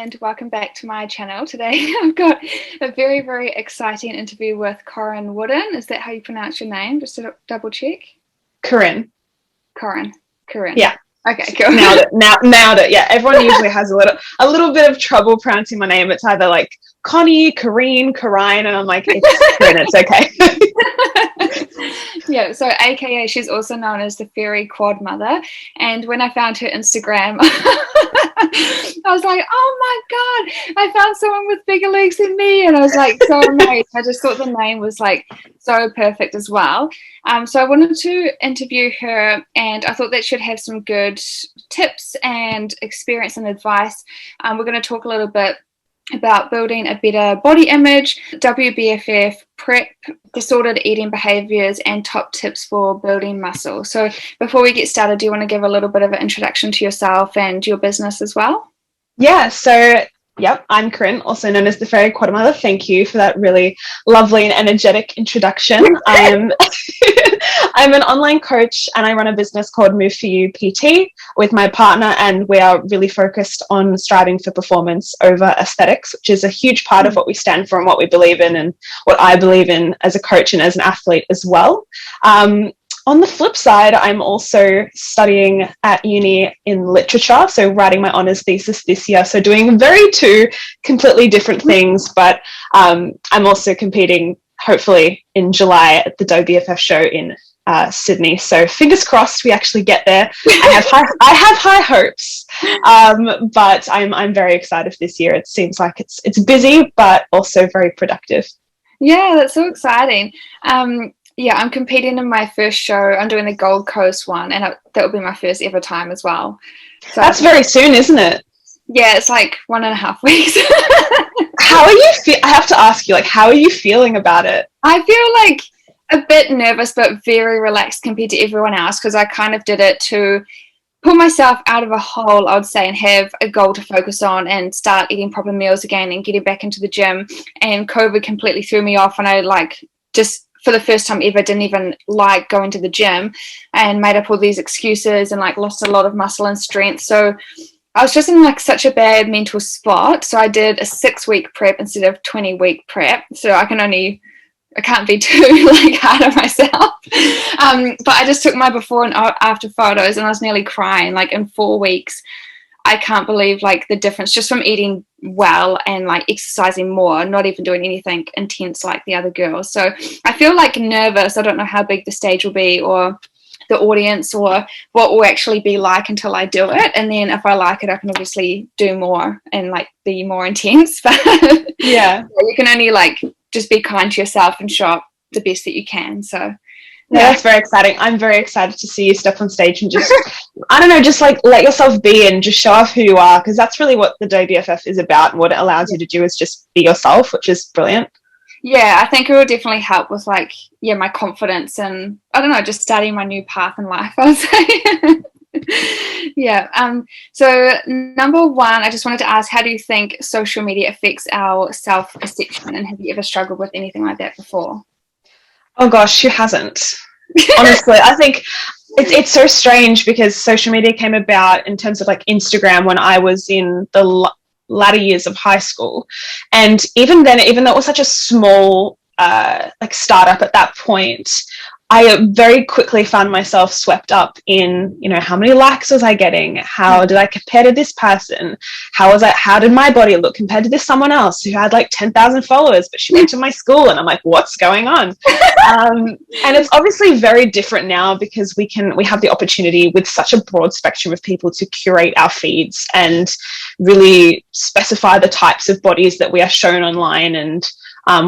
and welcome back to my channel. Today I've got a very, very exciting interview with Corinne Wooden. Is that how you pronounce your name? Just to double check. Corinne. Corinne. Yeah. Okay, cool. Nailed it. Yeah, everyone usually has a little bit of trouble pronouncing my name. It's either like Connie, Corinne, and I'm like, it's Corinne, it's okay. Yeah, so AKA she's also known as the fairy Quadmother. And when I found her Instagram, I was like, oh my God, I found someone with bigger legs than me. And I was like so amazed. I just thought the name was like so perfect as well. So I wanted to interview her, and I thought that she'd have some good tips and experience and advice. We're going to talk a little bit about building a better body image, WBFF, prep, disordered eating behaviours, and top tips for building muscle. So before we get started, do you want to give a little bit of an introduction to yourself and your business as well? Yeah, so yep, I'm Corinne, also known as the Fairy Quadmother. Thank you for that really lovely and energetic introduction. I'm an online coach, and I run a business called Move For You PT with my partner, and we are really focused on striving for performance over aesthetics, which is a huge part of what we stand for and what we believe in, and what I believe in as a coach and as an athlete as well. On the flip side, I'm also studying at uni in literature, so writing my honours thesis this year. So doing two completely different things, but I'm also competing, hopefully, in July at the WBFF show in Sydney. So fingers crossed we actually get there. I have high hopes, but I'm very excited for this year. It seems like it's busy, but also very productive. Yeah, that's so exciting. Yeah, I'm competing in my first show. I'm doing the Gold Coast one, and that will be my first ever time as well. So that's very soon, isn't it? Yeah, it's like 1.5 weeks. How are you I have to ask you, like, how are you feeling about it? I feel like a bit nervous, but very relaxed compared to everyone else, because I kind of did it to pull myself out of a hole, I would say, and have a goal to focus on and start eating proper meals again and getting back into the gym. And COVID completely threw me off, and I just for the first time ever didn't even like going to the gym, and made up all these excuses and lost a lot of muscle and strength. So I was just in such a bad mental spot. So I did a 6-week prep instead of 20-week prep. So I can't be too hard on myself. But I just took my before and after photos, and I was nearly crying. In 4 weeks, I can't believe the difference just from eating well and exercising more, not even doing anything intense like the other girls. So I feel nervous. I don't know how big the stage will be, or the audience, or what will actually be like until I do it. And then if I like it, I can obviously do more and be more intense. But yeah, you can only just be kind to yourself and show up the best that you can. So yeah, that's very exciting. I'm very excited to see you step on stage and just, I don't know, just let yourself be and just show off who you are, because that's really what the WBFF is about, and what it allows you to do is just be yourself, which is brilliant. Yeah, I think it will definitely help with my confidence, and I don't know, just starting my new path in life, I would say. Yeah. So number one, I just wanted to ask, how do you think social media affects our self-perception, and have you ever struggled with anything like that before? Oh gosh, who hasn't? Honestly, I think it's so strange, because social media came about in terms of Instagram when I was in the latter years of high school, and even then, even though it was such a small startup at that point, I very quickly found myself swept up in, how many likes was I getting? How did I compare to this person? How did my body look compared to this someone else who had 10,000 followers, but she went to my school, and I'm like, what's going on? And it's obviously very different now, because we have the opportunity with such a broad spectrum of people to curate our feeds and really specify the types of bodies that we are shown online. And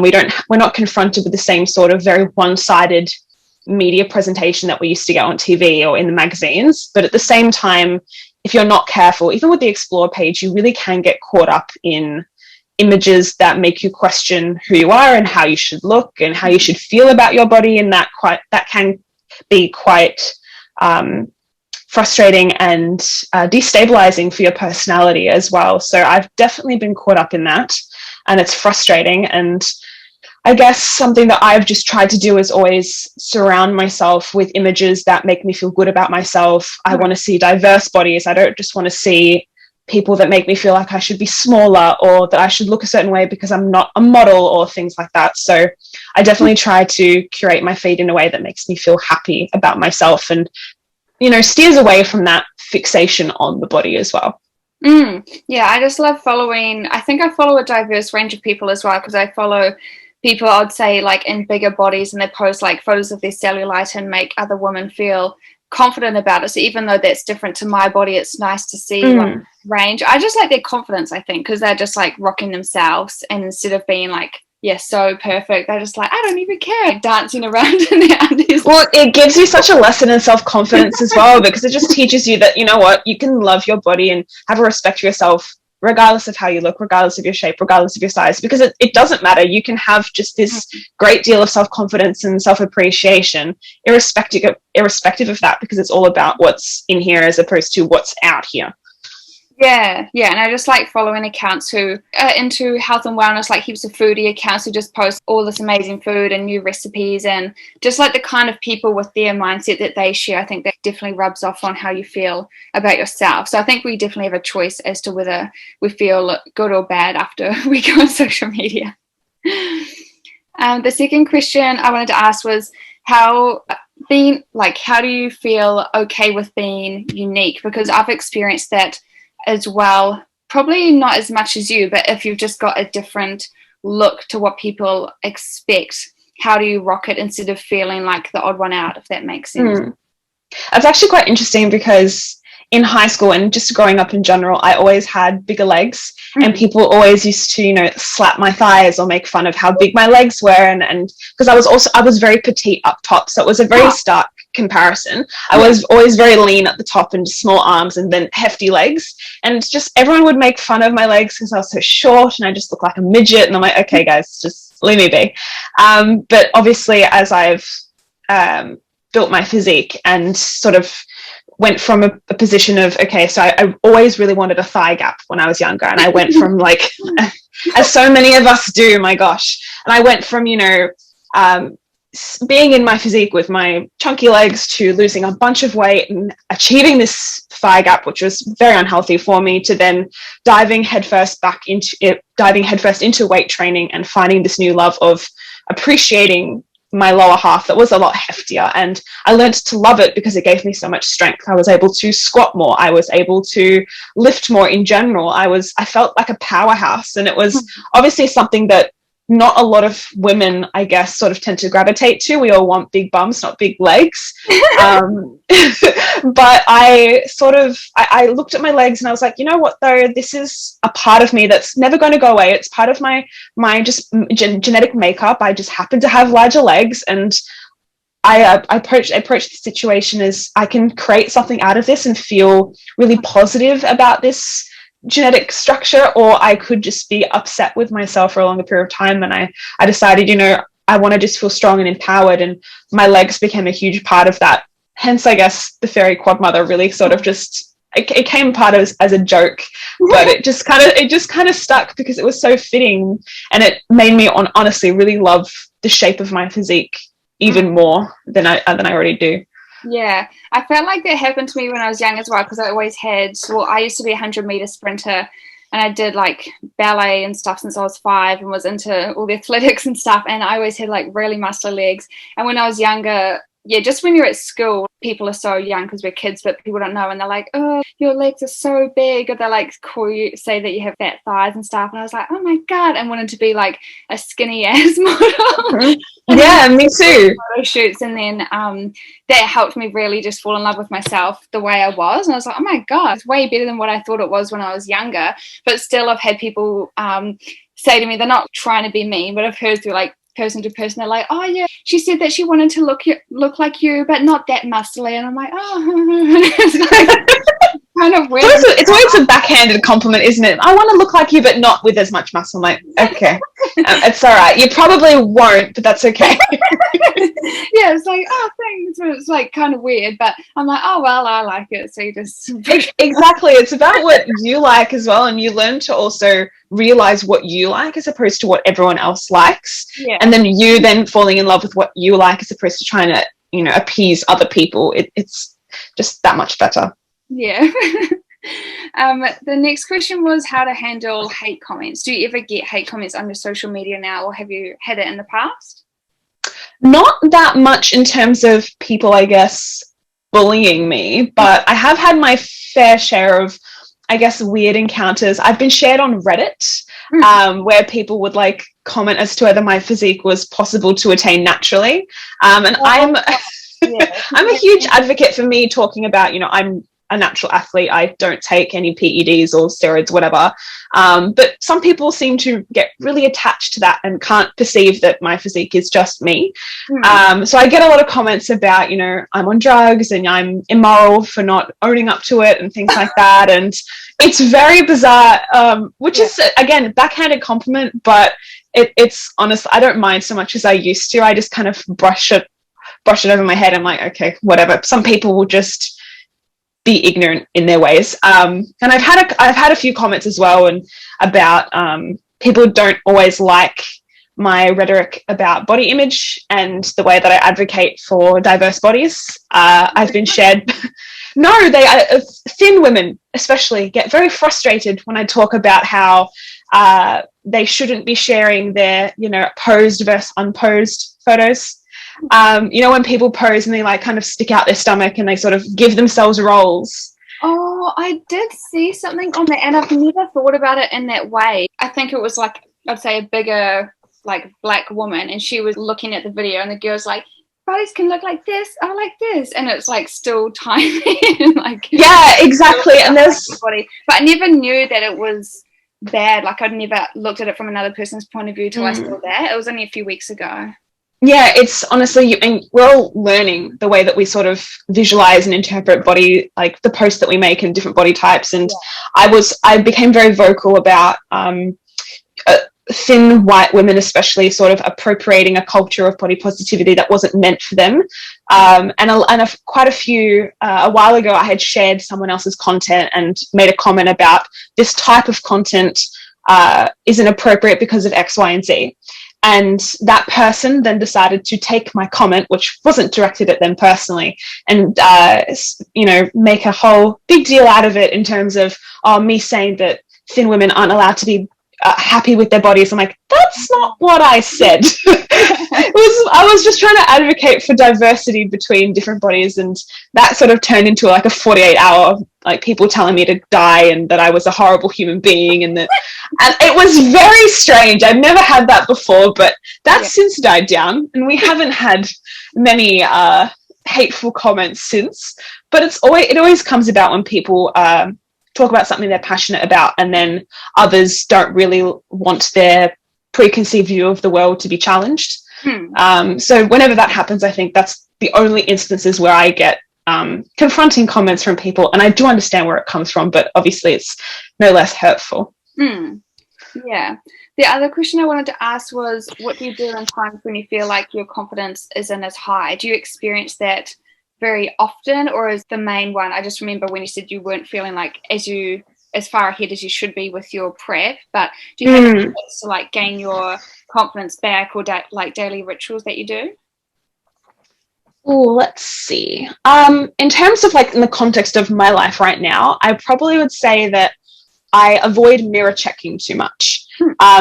we're not confronted with the same sort of very one-sided media presentation that we used to get on TV or in the magazines. But at the same time, if you're not careful, even with the Explore page, you really can get caught up in images that make you question who you are and how you should look and how you should feel about your body, and that can be quite frustrating and destabilizing for your personality as well. So I've definitely been caught up in that, and it's frustrating. And I guess something that I've just tried to do is always surround myself with images that make me feel good about myself. I want to see diverse bodies. I don't just want to see people that make me feel like I should be smaller or that I should look a certain way because I'm not a model or things like that. So I definitely try to curate my feed in a way that makes me feel happy about myself and, you know, steers away from that fixation on the body as well. Yeah, I just love following. I think I follow a diverse range of people as well, because I follow people, I'd say, like in bigger bodies, and they post like photos of their cellulite and make other women feel confident about it. So even though that's different to my body, it's nice to see like range. I just like their confidence, I think, because they're just like rocking themselves, and instead of being like, yeah, so perfect, they're just like, I don't even care, like, dancing around in their undies. Well, it gives you such a lesson in self-confidence as well, because it just teaches you that, you know what, you can love your body and have a respect for yourself regardless of how you look, regardless of your shape, regardless of your size, because it doesn't matter. You can have just this great deal of self-confidence and self-appreciation irrespective of that, because it's all about what's in here as opposed to what's out here. Yeah, and I just like following accounts who are into health and wellness, like heaps of foodie accounts who just post all this amazing food and new recipes, and just like the kind of people with their mindset that they share. I think that definitely rubs off on how you feel about yourself. So I think we definitely have a choice as to whether we feel good or bad after we go on social media. The second question I wanted to ask was how do you feel okay with being unique? Because I've experienced that as well, probably not as much as you, but if you've just got a different look to what people expect, how do you rock it instead of feeling like the odd one out, if that makes sense? It's actually quite interesting, because in high school and just growing up in general, I always had bigger legs, and people always used to, you know, slap my thighs or make fun of how big my legs were, and because I was very petite up top, so it was a very stark comparison. I was always very lean at the top and small arms and then hefty legs, and just everyone would make fun of my legs because I was so short and I just looked like a midget, and I'm like, okay guys, just leave me be. But obviously as I've built my physique and sort of went from a position of, okay, so I always really wanted a thigh gap when I was younger, and I went from like as so many of us do, my gosh, and I went from, you know, being in my physique with my chunky legs to losing a bunch of weight and achieving this thigh gap, which was very unhealthy for me, to then diving headfirst into weight training and finding this new love of appreciating my lower half that was a lot heftier. And I learned to love it because it gave me so much strength. I was able to squat more. I was able to lift more in general. I felt like a powerhouse. And it was obviously something that not a lot of women, I guess, sort of tend to gravitate to. We all want big bums, not big legs. But I looked at my legs and I was like, you know what, though, this is a part of me that's never going to go away. It's part of my just genetic makeup. I just happen to have larger legs, and I approach the situation as I can create something out of this and feel really positive about this genetic structure, or I could just be upset with myself for a longer period of time. And I decided, you know, I want to just feel strong and empowered, and my legs became a huge part of that. Hence, I guess, the fairy Quadmother really sort of just, it came part as a joke, but it just kind of stuck because it was so fitting, and it made me honestly really love the shape of my physique even more than I already do. Yeah, I felt like that happened to me when I was young as well, because I used to be a 100-meter sprinter, and I did like ballet and stuff since I was 5 and was into all the athletics and stuff, and I always had like really muscly legs. And when I was younger, yeah, just when you're at school, people are so young because we're kids, but people don't know, and they're like, oh, your legs are so big, or they're like say that you have fat thighs and stuff, and I was like, oh my god, I wanted to be like a skinny ass model. Yeah, me too. Photo shoots, and then that helped me really just fall in love with myself the way I was, and I was like, oh my god, it's way better than what I thought it was when I was younger. But still, I've had people say to me, they're not trying to be mean, but I've heard through like person to person, they're like, oh yeah, she said that she wanted to look like you, but not that muscly, and I'm like, oh. It's like, kind of weird. It's always a backhanded compliment, isn't it? I want to look like you, but not with as much muscle. I'm like, okay, it's all right. You probably won't, but that's okay. Yeah, it's like, oh, thanks. It's like kind of weird, but I'm like, oh well, I like it. So you just exactly. It's about what you like as well, and you learn to also realize what you like as opposed to what everyone else likes, and then you falling in love with what you like as opposed to trying to, you know, appease other people. It's just that much better. Yeah. The next question was how to handle hate comments. Do you ever get hate comments on your social media now, or have you had it in the past? Not that much in terms of people, I guess, bullying me, but I have had my fair share of, I guess, weird encounters. I've been shared on Reddit, where people would like comment as to whether my physique was possible to attain naturally. And I'm Yeah. I'm a huge advocate for me talking about, I'm a natural athlete. I don't take any PEDs or steroids, whatever. But some people seem to get really attached to that and can't perceive that my physique is just me. So I get a lot of comments about, I'm on drugs and I'm immoral for not owning up to it and things like that. And it's very bizarre, which is, again, backhanded compliment, but it's honest. I don't mind so much as I used to. I just kind of brush it over my head. I'm like, okay, whatever. Some people will just be ignorant in their ways. And I've had a few comments as well, and about people don't always like my rhetoric about body image and the way that I advocate for diverse bodies. I've been shared. No, thin women especially get very frustrated when I talk about how they shouldn't be sharing their, posed versus unposed photos. When people pose and they like kind of stick out their stomach and they sort of give themselves roles. Oh, I did see something on that, and I've never thought about it in that way. I think it was like, I'd say a bigger, like, black woman, and she was looking at the video, and the girl's like, bodies can look like this, I like this, and it's like still tiny. And like, yeah, exactly. And there's body, but I never knew that it was bad. Like, I'd never looked at it from another person's point of view till I saw that. It was only a few weeks ago. Yeah, it's honestly, and we're all learning the way that we sort of visualize and interpret body, like the posts that we make and different body types. And I became very vocal about thin white women, especially, sort of appropriating a culture of body positivity that wasn't meant for them. Quite a few, a while ago, I had shared someone else's content and made a comment about this type of content isn't appropriate because of X, Y, and Z. And that person then decided to take my comment, which wasn't directed at them personally, and, make a whole big deal out of it in terms of me saying that thin women aren't allowed to be happy with their bodies. I'm like, that's not what I said. I was just trying to advocate for diversity between different bodies, and that sort of turned into like a 48-hour like people telling me to die and that I was a horrible human being, and it was very strange. I've never had that before, but that's since died down, and we haven't had many hateful comments since. But it always comes about when people talk about something they're passionate about, and then others don't really want their preconceived view of the world to be challenged. So whenever that happens, I think that's the only instances where I get confronting comments from people, and I do understand where it comes from, but obviously it's no less hurtful. Yeah. The other question I wanted to ask was, what do you do in times when you feel like your confidence isn't as high? Do you experience that very often, or is the main one? I just remember when you said you weren't feeling like as far ahead as you should be with your prep, but do you have any tips to like gain your confidence back, or like daily rituals that you do? Oh, let's see. In terms of like in the context of my life right now, I probably would say that I avoid mirror checking too much.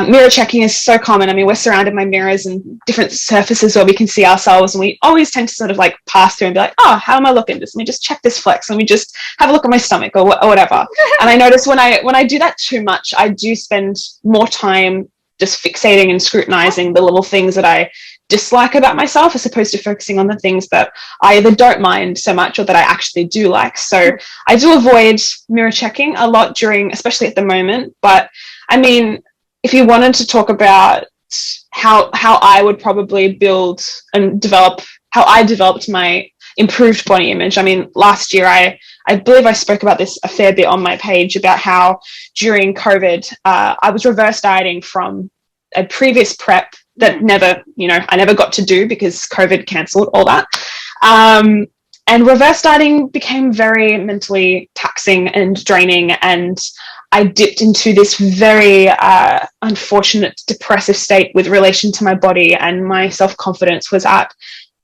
Mirror checking is so common. I mean, we're surrounded by mirrors and different surfaces where we can see ourselves, and we always tend to sort of like pass through and be like, oh, how am I looking? Let me just check this flex. Let me just have a look at my stomach or whatever. And I notice when I do that too much, I do spend more time just fixating and scrutinizing the little things that I dislike about myself, as opposed to focusing on the things that I either don't mind so much or that I actually do like. So I do avoid mirror checking a lot during, especially at the moment. But I mean, if you wanted to talk about how I would probably build and develop, how I developed my improved body image. I mean, last year, I believe I spoke about this a fair bit on my page about how during COVID, I was reverse dieting from a previous prep that I never got to do because COVID cancelled all that. And reverse dieting became very mentally taxing and draining, and I dipped into this very unfortunate depressive state with relation to my body, and my self-confidence was at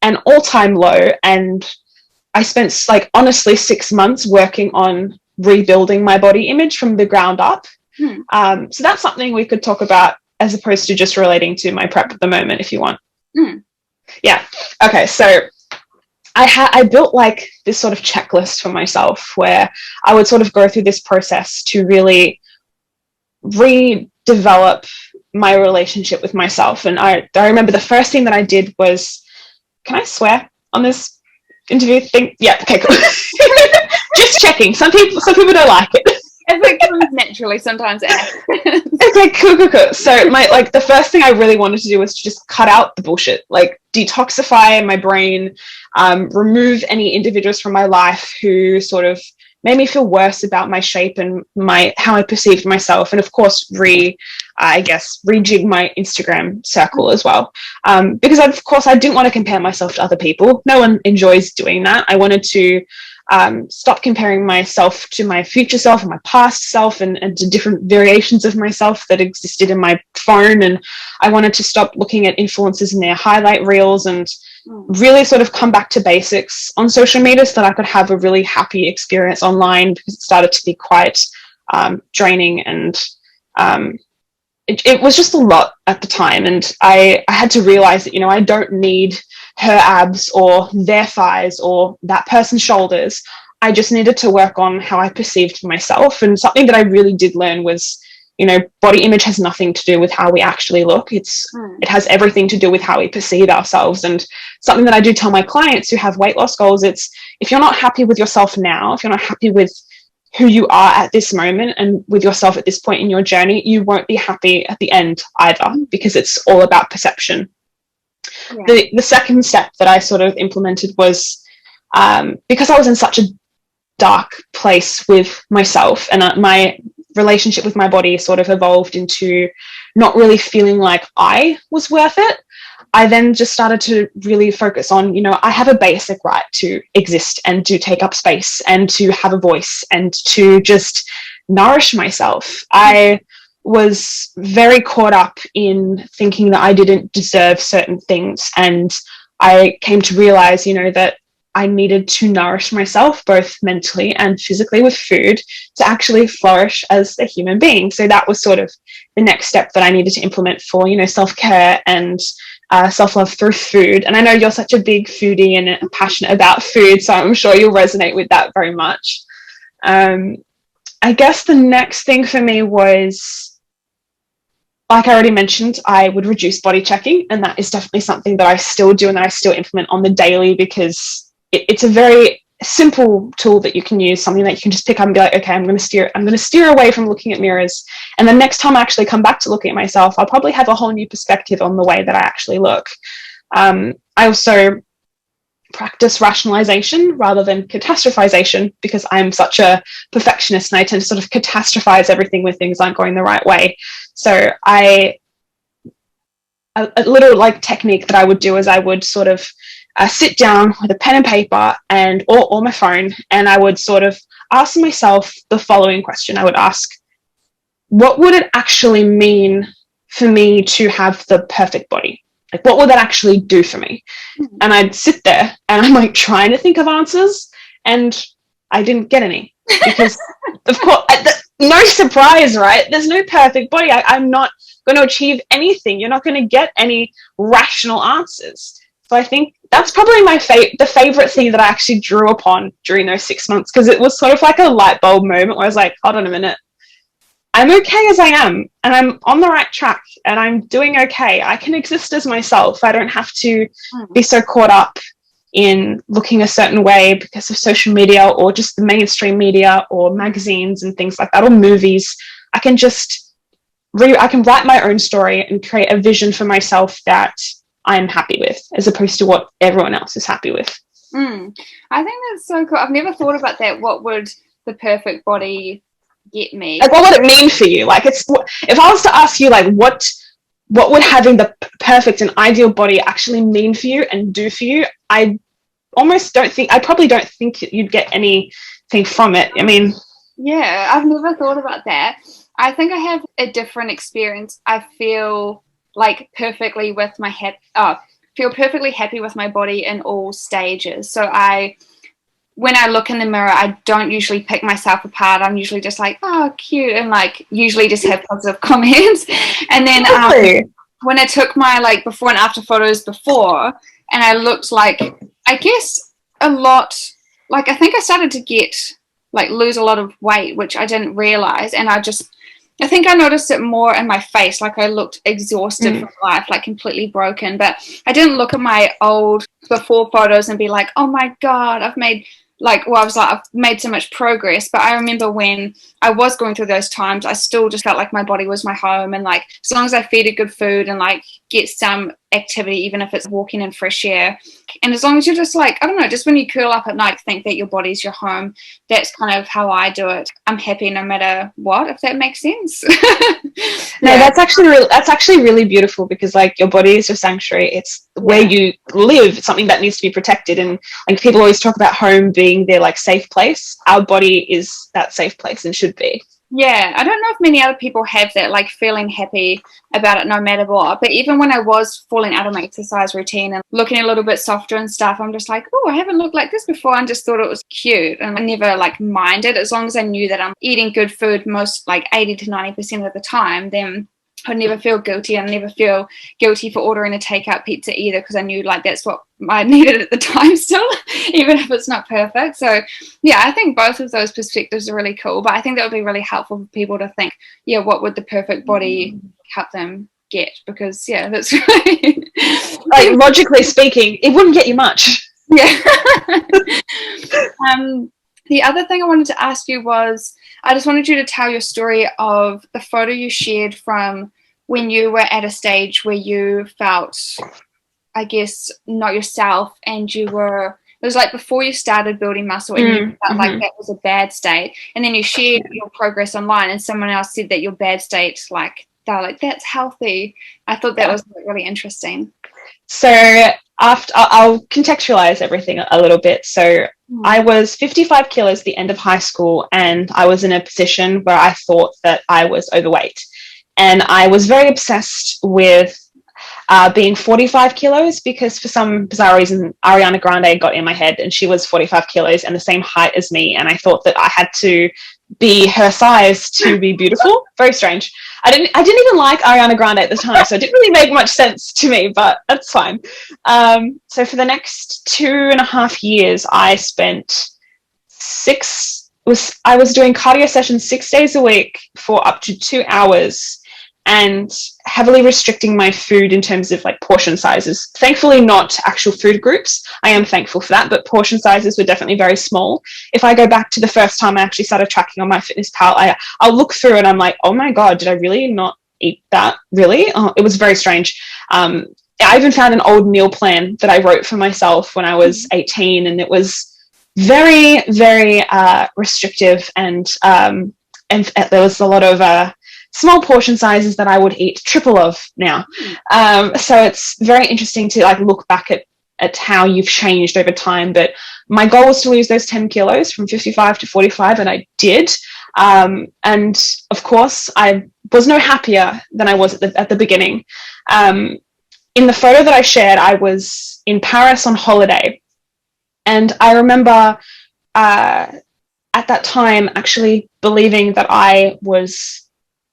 an all-time low. And I spent, like, honestly 6 months working on rebuilding my body image from the ground up. So that's something we could talk about as opposed to just relating to my prep at the moment, if you want. Yeah. Okay. So I built like this sort of checklist for myself where I would sort of go through this process to really redevelop my relationship with myself. And I remember the first thing that I did was, can I swear on this interview thing? Yeah. Okay, cool. Just checking. Some people don't like it. If it comes naturally, sometimes it happens. Okay, cool. So the first thing I really wanted to do was to just cut out the bullshit, like detoxify my brain, remove any individuals from my life who sort of made me feel worse about my shape and how I perceived myself, and of course rejig my Instagram circle as well, because of course I didn't want to compare myself to other people. No one enjoys doing that. I wanted to stop comparing myself to my future self and my past self and to different variations of myself that existed in my phone, and I wanted to stop looking at influencers in their highlight reels and really sort of come back to basics on social media so that I could have a really happy experience online, because it started to be quite draining, and it was just a lot at the time. And I had to realize that, I don't need her abs or their thighs or that person's shoulders. I just needed to work on how I perceived myself. And something that I really did learn was, body image has nothing to do with how we actually look. It has everything to do with how we perceive ourselves. And something that I do tell my clients who have weight loss goals, it's if you're not happy with yourself now, if you're not happy with who you are at this moment and with yourself at this point in your journey, you won't be happy at the end either, because it's all about perception. Yeah. The second step that I sort of implemented was, because I was in such a dark place with myself, and my relationship with my body sort of evolved into not really feeling like I was worth it. I then just started to really focus on, I have a basic right to exist and to take up space and to have a voice and to just nourish myself. I was very caught up in thinking that I didn't deserve certain things, and I came to realize, that I needed to nourish myself both mentally and physically with food to actually flourish as a human being. So that was sort of the next step that I needed to implement for, self-care and self-love through food. And I know you're such a big foodie and passionate about food, so I'm sure you'll resonate with that very much. I guess the next thing for me was, like I already mentioned, I would reduce body checking, and that is definitely something that I still do and that I still implement on the daily, because it's a very simple tool that you can use, something that you can just pick up and be like, okay, I'm going to steer away from looking at mirrors, and the next time I actually come back to looking at myself, I'll probably have a whole new perspective on the way that I actually look. I also practice rationalization rather than catastrophization, because I'm such a perfectionist and I tend to sort of catastrophize everything when things aren't going the right way. So a little like technique that I would do is I would sort of sit down with a pen and paper or my phone, and I would sort of ask myself the following question. I would ask, what would it actually mean for me to have the perfect body? Like, what would that actually do for me? And I'd sit there and I'm like trying to think of answers, and I didn't get any, because of course, no surprise, right? There's no perfect body. I'm not going to achieve anything. You're not going to get any rational answers. So I think that's probably the favorite thing that I actually drew upon during those 6 months, because it was sort of like a light bulb moment where I was like, hold on a minute, I'm okay as I am, and I'm on the right track, and I'm doing okay. I can exist as myself. I don't have to be so caught up in looking a certain way because of social media or just the mainstream media or magazines and things like that, or movies. I can just I can write my own story and create a vision for myself that I'm happy with, as opposed to what everyone else is happy with. I think that's so cool. I've never thought about that. What would the perfect body get me? Like, what would it mean for you? Like, if I was to ask you, like, what would having the perfect and ideal body actually mean for you and do for you? I probably don't think you'd get anything from it. I mean, yeah, I've never thought about that. I think I have a different experience. I feel like perfectly happy with my body in all stages. So I when I look in the mirror, I don't usually pick myself apart. I'm usually just like, oh, cute, and like usually just have positive comments. And then when I took my like before and after photos before, and I looked like, I guess a lot, like I think I started to get like lose a lot of weight, which I didn't realize, and I think I noticed it more in my face, like I looked exhausted from life, like completely broken. But I didn't look at my old before photos and be like, oh my God, I've made I've made so much progress. But I remember when I was going through those times, I still just felt like my body was my home. And like, as long as I feed it good food and like get some activity, even if it's walking in fresh air, and as long as you're just like, I don't know, just when you curl up at night, think that your body's your home. That's kind of how I do it. I'm happy no matter what, if that makes sense. No, that's actually really beautiful, because like your body is your sanctuary. It's where you live. It's something that needs to be protected. And like people always talk about home being their like safe place. Our body is that safe place and should be. Yeah, I don't know if many other people have that, like feeling happy about it no matter what. But even when I was falling out of my exercise routine and looking a little bit softer and stuff, I'm just like, oh, I haven't looked like this before, and just thought it was cute. And I never like minded, as long as I knew that I'm eating good food most like 80 to 90% of the time, then I'd never feel guilty. I never feel guilty for ordering a takeout pizza either, because I knew like that's what I needed at the time still, even if it's not perfect. So yeah, I think both of those perspectives are really cool. But I think that would be really helpful for people to think, yeah, what would the perfect body help them get? Because yeah, that's right. Like logically speaking, it wouldn't get you much. Yeah. The other thing I wanted to ask you was, I just wanted you to tell your story of the photo you shared from when you were at a stage where you felt, I guess, not yourself, and it was like before you started building muscle, and you felt like that was a bad state. And then you shared your progress online, and someone else said that your bad state, like, they're like, that's healthy. I thought that was really interesting. So I'll contextualize everything a little bit. So I was 55 kilos at the end of high school, and I was in a position where I thought that I was overweight. And I was very obsessed with being 45 kilos, because for some bizarre reason, Ariana Grande got in my head, and she was 45 kilos and the same height as me. And I thought that I had to be her size to be beautiful. Very strange. I didn't even like Ariana Grande at the time, so it didn't really make much sense to me, but that's fine. So for the next 2.5 years, I was doing cardio sessions 6 days a week for up to 2 hours, and heavily restricting my food in terms of like portion sizes. Thankfully, not actual food groups. I am thankful for that, but portion sizes were definitely very small. If I go back to the first time I actually started tracking on MyFitnessPal, I'll look through and I'm like, oh my God, did I really not eat that? Really? Oh, it was very strange. I even found an old meal plan that I wrote for myself when I was 18, and it was very, very restrictive, and there was a lot of small portion sizes that I would eat triple of now. So it's very interesting to like look back at how you've changed over time. But my goal was to lose those 10 kilos from 55 to 45, and I did. And of course, I was no happier than I was at the beginning. In the photo that I shared, I was in Paris on holiday, and I remember at that time actually believing that I was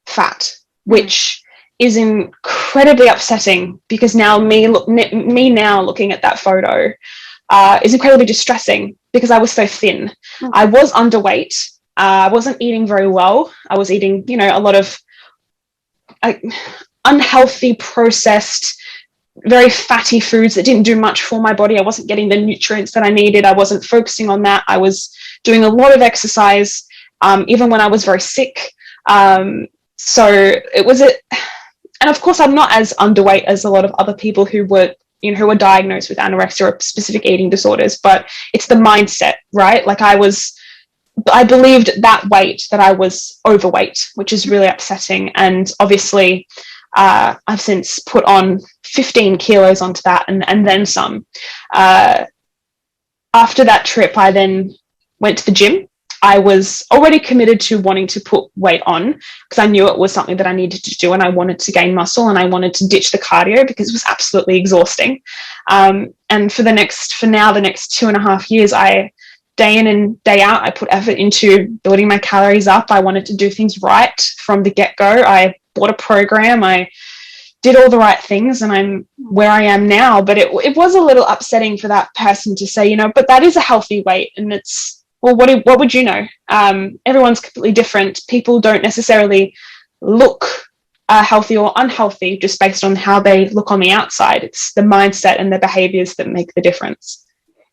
fat, which is incredibly upsetting, because now me now looking at that photo is incredibly distressing, because I was so thin. I was underweight. I wasn't eating very well. I was eating, a lot of unhealthy, processed, very fatty foods that didn't do much for my body. I wasn't getting the nutrients that I needed. I wasn't focusing on that. I was doing a lot of exercise, even when I was very sick. So it was and of course I'm not as underweight as a lot of other people who were diagnosed with anorexia or specific eating disorders, but it's the mindset, right? Like I believed that weight, that I was overweight, which is really upsetting. And obviously I've since put on 15 kilos onto that and then some. After that trip, I then went to the gym. I was already committed to wanting to put weight on, because I knew it was something that I needed to do, and I wanted to gain muscle, and I wanted to ditch the cardio because it was absolutely exhausting. And for the next 2.5 years, I day in and day out, I put effort into building my calories up. I wanted to do things right from the get-go. I bought a program. I did all the right things, and I'm where I am now. But it was a little upsetting for that person to say, but that is a healthy weight. And it's, well, what would you know? Everyone's completely different. People don't necessarily look healthy or unhealthy just based on how they look on the outside. It's the mindset and the behaviors that make the difference.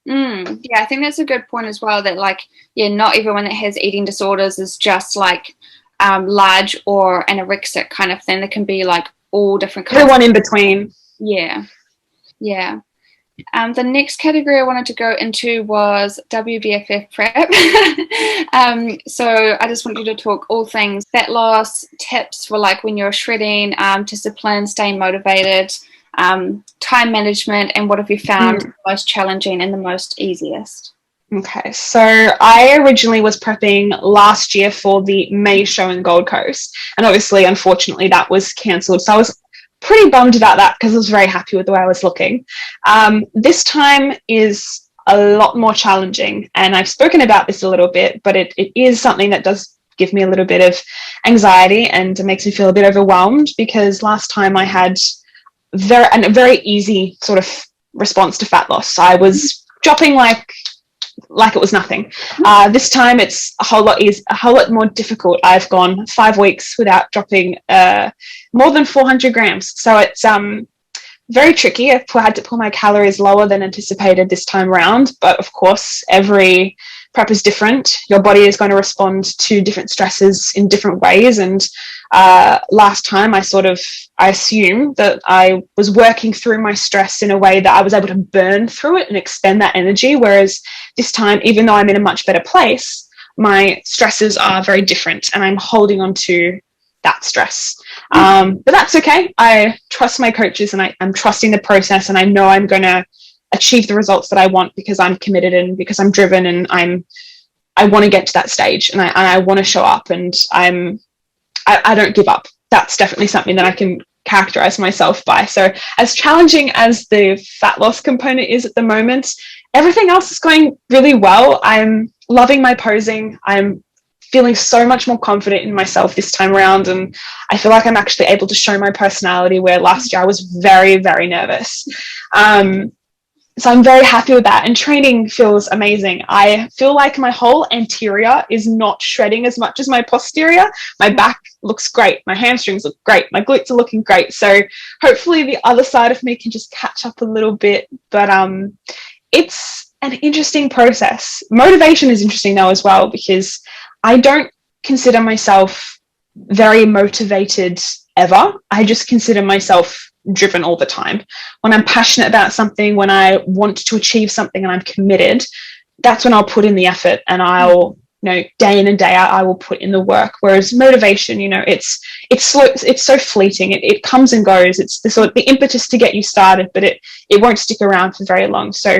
Yeah, I think that's a good point as well, that not everyone that has eating disorders is just large or anorexic kind of thing. There can be all different kinds. Everyone in between. Yeah. The next category I wanted to go into was WBFF prep. So I just want you to talk all things fat loss, tips for when you're shredding, discipline, staying motivated, time management, and what have you found the most challenging and the most easiest? Okay, so I originally was prepping last year for the May show in Gold Coast, and obviously, unfortunately, that was cancelled. So I was pretty bummed about that because I was very happy with the way I was looking. This time is a lot more challenging, and I've spoken about this a little bit, but it is something that does give me a little bit of anxiety and it makes me feel a bit overwhelmed, because last time I had a very easy sort of response to fat loss. I was dropping like it was nothing. This time it's a whole lot more difficult. I've gone 5 weeks without dropping more than 400 grams. So it's very tricky. I've had to pull my calories lower than anticipated this time around. But of course, every prep is different. Your body is going to respond to different stresses in different ways. And last time I assumed that I was working through my stress in a way that I was able to burn through it and expend that energy. Whereas this time, even though I'm in a much better place, my stresses are very different and I'm holding on to that stress. But that's okay. I trust my coaches and I'm trusting the process, and I know I'm going to achieve the results that I want because I'm committed and because I'm driven, and I want to get to that stage, and I want to show up, and I don't give up. That's definitely something that I can characterize myself by. So as challenging as the fat loss component is at the moment, everything else is going really well. I'm loving my posing. I'm feeling so much more confident in myself this time around, and I feel like I'm actually able to show my personality, where last year I was very, very nervous. So I'm very happy with that, and training feels amazing. I feel like my whole anterior is not shredding as much as my posterior. My back looks great. My hamstrings look great. My glutes are looking great. So hopefully the other side of me can just catch up a little bit. But it's an interesting process. Motivation is interesting though as well, because I don't consider myself very motivated ever. I just consider myself driven all the time. When I'm passionate about something, when I want to achieve something and I'm committed, that's when I'll put in the effort, and I'll, day in and day out, I will put in the work. Whereas motivation, it's slow, it's so fleeting. It comes and goes. It's the impetus to get you started, but it won't stick around for very long. So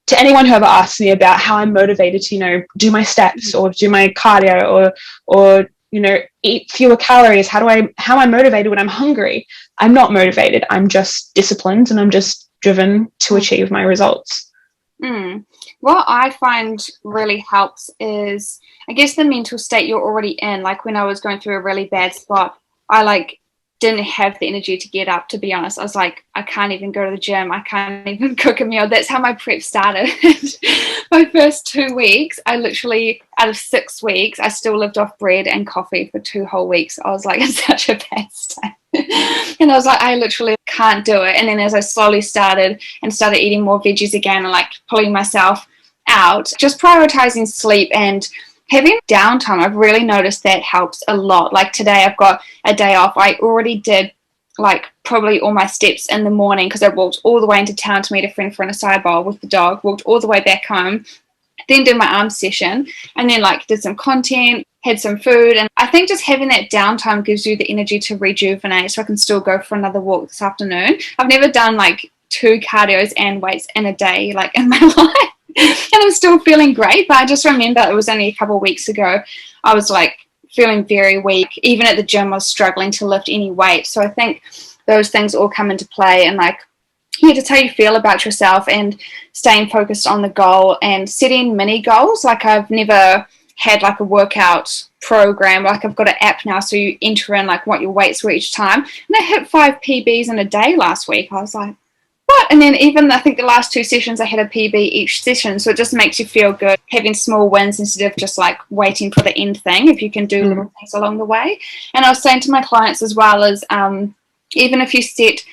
to anyone who ever asks me about how I'm motivated to, do my steps or do my cardio or eat fewer calories, how am I motivated when I'm hungry? I'm not motivated. I'm just disciplined, and I'm just driven to achieve my results. What I find really helps is, I guess, the mental state you're already in. Like when I was going through a really bad spot, I didn't have the energy to get up, to be honest. I was like, I can't even go to the gym. I can't even cook a meal. That's how my prep started. My first 2 weeks, I literally, out of 6 weeks, I still lived off bread and coffee for 2 whole weeks. I was like, it's such a bad state. And I was like, I literally can't do it. And then as I slowly started eating more veggies again and pulling myself out, just prioritizing sleep and having downtime, I've really noticed that helps a lot. Like today, I've got a day off. I already did probably all my steps in the morning because I walked all the way into town to meet a friend for an acai bowl with the dog, walked all the way back home, then did my arm session, and then did some content, had some food. And I think just having that downtime gives you the energy to rejuvenate, so I can still go for another walk this afternoon. I've never done 2 cardios and weights in a day in my life. And I'm still feeling great, but I just remember it was only a couple of weeks ago I was feeling very weak. Even at the gym I was struggling to lift any weight. So I think those things all come into play, and yeah, just how you feel about yourself and staying focused on the goal and setting mini goals. Like I've never had like a workout program. Like I've got an app now, so you enter in like what your weights were each time. And I hit 5 PBs in a day last week. I was like, what? And then even I think the last 2 sessions I had a PB each session. So it just makes you feel good having small wins instead of just like waiting for the end thing, if you can do little things along the way. And I was saying to my clients as well as even if you set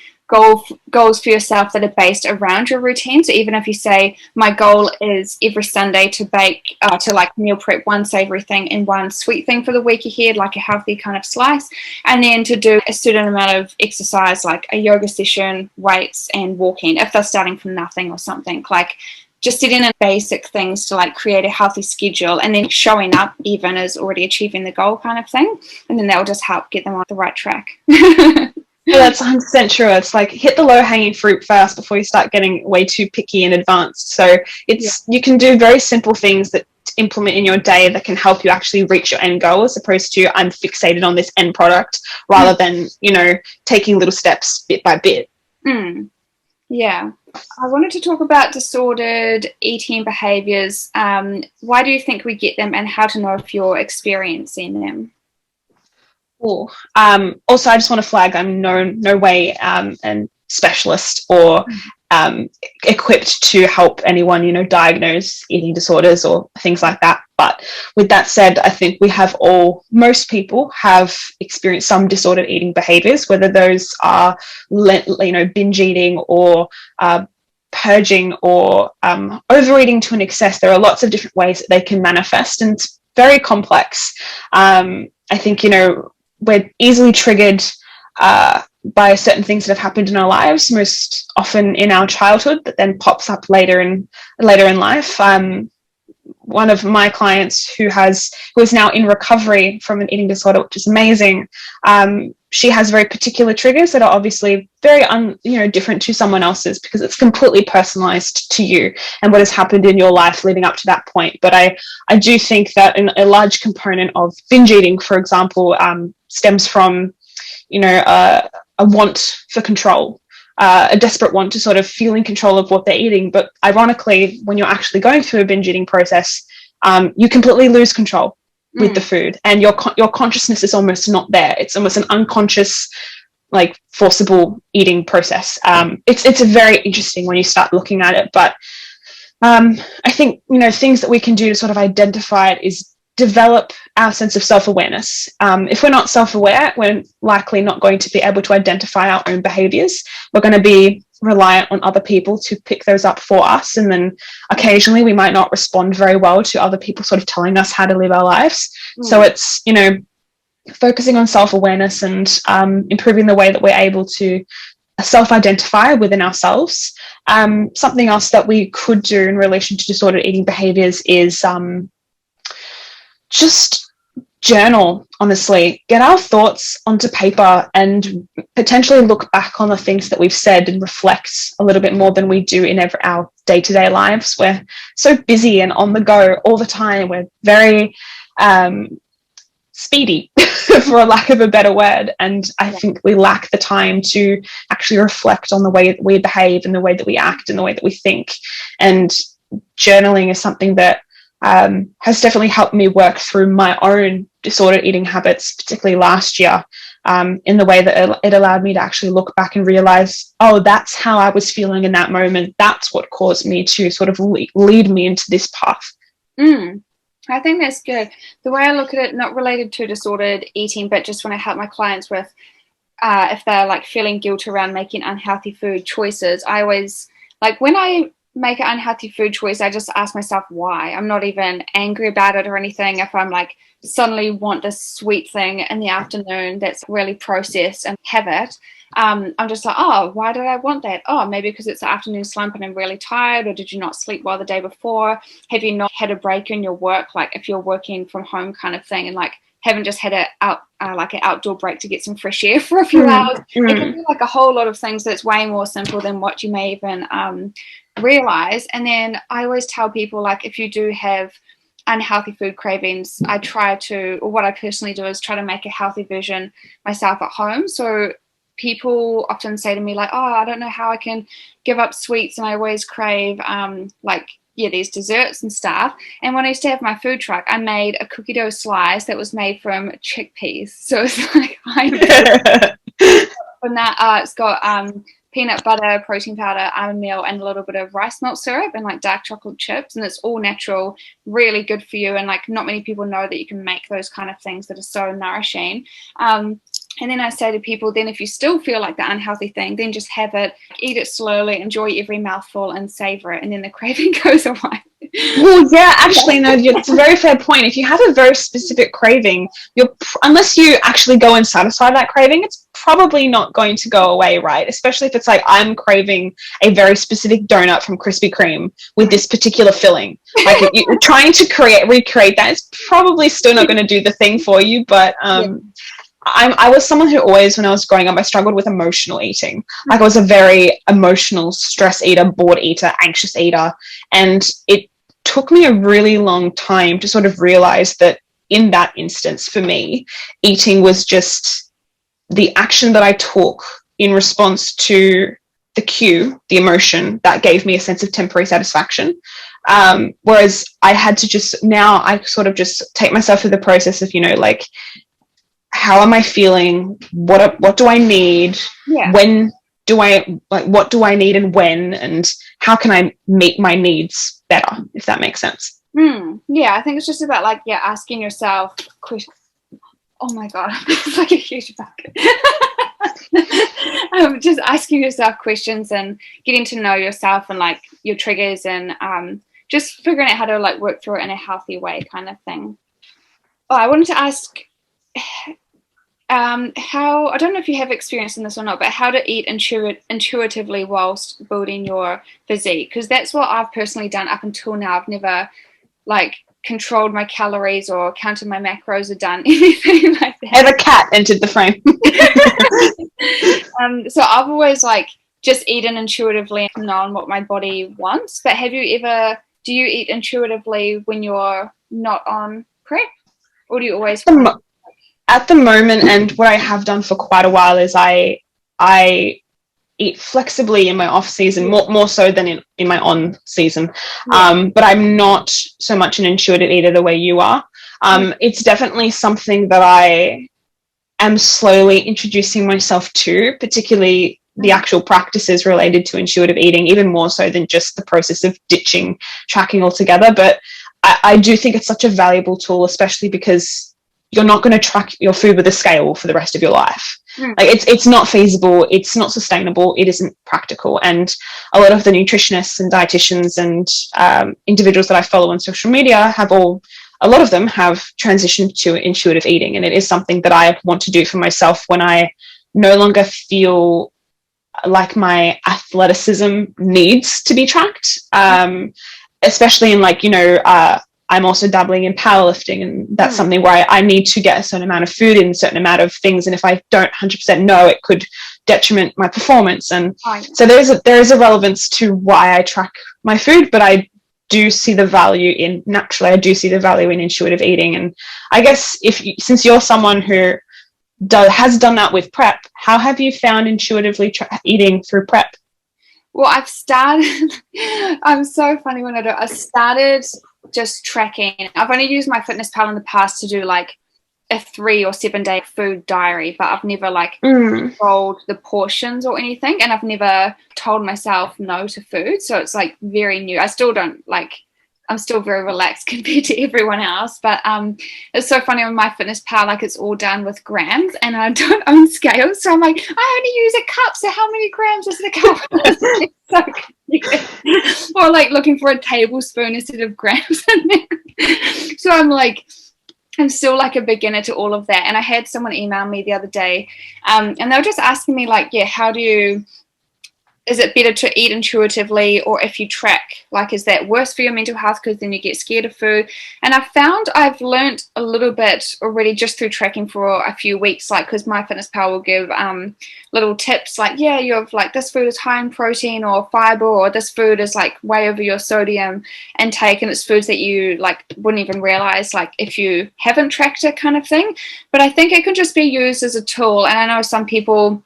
goals for yourself that are based around your routine. So even if you say my goal is every Sunday to bake, to like meal prep one savory thing and one sweet thing for the week ahead, like a healthy kind of slice, and then to do a certain amount of exercise, like a yoga session, weights, and walking, if they're starting from nothing or something, like just setting in basic things to like create a healthy schedule, and then showing up even as already achieving the goal kind of thing, and then that will just help get them on the right track. Yeah, that's 100% true. It's like hit the low-hanging fruit first before you start getting way too picky and advanced. So you can do very simple things that implement in your day that can help you actually reach your end goal, as opposed to I'm fixated on this end product, rather than, taking little steps bit by bit. Yeah. I wanted to talk about disordered eating behaviours. Why do you think we get them, and how to know if you're experiencing them? Cool. Also, I just want to flag I'm no way an specialist or equipped to help anyone, diagnose eating disorders or things like that. But with that said, I think most people have experienced some disordered eating behaviors, whether those are, binge eating or purging or overeating to an excess. There are lots of different ways that they can manifest, and it's very complex. I think, we're easily triggered by certain things that have happened in our lives, most often in our childhood, that then pops up later in life. One of my clients who is now in recovery from an eating disorder, which is amazing. She has very particular triggers that are obviously very different to someone else's, because it's completely personalized to you and what has happened in your life leading up to that point. But I do think that a large component of binge eating, for example, stems from a want for control, a desperate want to sort of feel in control of what they're eating. But ironically, when you're actually going through a binge eating process, you completely lose control with the food, and your consciousness is almost not there. It's almost an unconscious, like, forcible eating process. It's a very interesting when you start looking at it. But I think things that we can do to sort of identify it is develop our sense of self-awareness. If we're not self-aware, we're likely not going to be able to identify our own behaviors. We're going to be reliant on other people to pick those up for us, and then occasionally we might not respond very well to other people sort of telling us how to live our lives. So it's focusing on self-awareness and improving the way that we're able to self-identify within ourselves. Something else that we could do in relation to disordered eating behaviors is just journal. Honestly, get our thoughts onto paper and potentially look back on the things that we've said and reflect a little bit more than we do in our day-to-day lives. We're so busy and on the go all the time. We're very speedy, for a lack of a better word, and I think we lack the time to actually reflect on the way that we behave and the way that we act and the way that we think. And journaling is something that has definitely helped me work through my own disordered eating habits, particularly last year, in the way that it allowed me to actually look back and realize, oh, that's how I was feeling in that moment. That's what caused me to sort of lead me into this path. I think that's good. The way I look at it, not related to disordered eating, but just when I help my clients with if they're like feeling guilt around making unhealthy food choices, I always, like, when I make an unhealthy food choice, I just ask myself why. I'm not even angry about it or anything. If I'm like suddenly want this sweet thing in the afternoon that's really processed and have it, I'm just like, oh, why did I want that? Oh, maybe because it's the afternoon slump and I'm really tired, or did you not sleep well the day before? Have you not had a break in your work, like if you're working from home kind of thing, and like haven't just had like an outdoor break to get some fresh air for a few hours? It can be like a whole lot of things that's way more simple than what you may even realize. And then I always tell people, like, if you do have unhealthy food cravings, what I personally do is try to make a healthy version myself at home. So people often say to me like, oh, I don't know how I can give up sweets, and I always crave like, yeah, these desserts and stuff. And when I used to have my food truck, I made a cookie dough slice that was made from chickpeas. So it's like from that, it's got peanut butter, protein powder, almond meal, and a little bit of rice malt syrup and like dark chocolate chips. And it's all natural, really good for you. And like, not many people know that you can make those kind of things that are so nourishing. And then I say to people, then if you still feel like the unhealthy thing, then just have it, eat it slowly, enjoy every mouthful and savor it, and then the craving goes away. Well, yeah, actually, no, it's a very fair point. If you have a very specific craving, unless you actually go and satisfy that craving, it's probably not going to go away, right? Especially if it's like, I'm craving a very specific donut from Krispy Kreme with this particular filling. Like, you're trying to recreate that. It's probably still not going to do the thing for you, but I was someone who always, when I was growing up, I struggled with emotional eating. Like, I was a very emotional stress eater, bored eater, anxious eater. And it took me a really long time to sort of realize that in that instance, for me, eating was just the action that I took in response to the cue, the emotion that gave me a sense of temporary satisfaction. Whereas I had to now I sort of just take myself through the process of, like, how am I feeling? What do I need? Yeah. When do I, like, what do I need and when, and how can I meet my needs better, if that makes sense? Yeah, I think it's just about like, asking yourself questions. Oh my God, it's like a huge bucket. Just asking yourself questions and getting to know yourself and like your triggers, and just figuring out how to like work through it in a healthy way, kind of thing. Oh, I wanted to ask, how, I don't know if you have experience in this or not, but how to eat intuitively whilst building your physique, because that's what I've personally done up until now. I've never like controlled my calories or counted my macros or done anything like that. Ever cat entered the frame. So I've always like just eaten intuitively and known what my body wants. But do you eat intuitively when you're not on prep, or do you always at the moment, and what I have done for quite a while, is I eat flexibly in my off season, more so than in my on season. But I'm not so much an intuitive eater the way you are. It's definitely something that I am slowly introducing myself to, particularly the actual practices related to intuitive eating, even more so than just the process of ditching tracking altogether. But I do think it's such a valuable tool, especially because you're not going to track your food with a scale for the rest of your life. Like, it's not feasible, it's not sustainable, it isn't practical. And a lot of the nutritionists and dietitians and individuals that I follow on social media a lot of them have transitioned to intuitive eating, and it is something that I want to do for myself when I no longer feel like my athleticism needs to be tracked, especially in like, I'm also dabbling in powerlifting, and that's something where I need to get a certain amount of food in, a certain amount of things, and if I don't 100% know, it could detriment my performance. And so there is a relevance to why I track my food, but I do see the value in intuitive eating. And I guess since you're someone who has done that with prep, how have you found intuitively eating through prep? Well, I've started, I'm so funny when I started just tracking. I've only used my Fitness Pal in the past to do like a 3 or 7 day food diary, but I've never like controlled the portions or anything, and I've never told myself no to food. So it's like very new. I still don't like, I'm still very relaxed compared to everyone else, but it's so funny on my Fitness Pal, like it's all done with grams, and I don't own scales, so I'm like, I only use a cup, so how many grams is the cup? So or like looking for a tablespoon instead of grams. So I'm still like a beginner to all of that. And I had someone email me the other day, and they were just asking me like, is it better to eat intuitively, or if you track, like, is that worse for your mental health because then you get scared of food? And I found I've learned a little bit already just through tracking for a few weeks, like, because MyFitnessPal will give little tips like, you have like this food is high in protein or fiber, or this food is like way over your sodium intake, and it's foods that you like wouldn't even realize like if you haven't tracked it, kind of thing. But I think it can just be used as a tool. And I know some people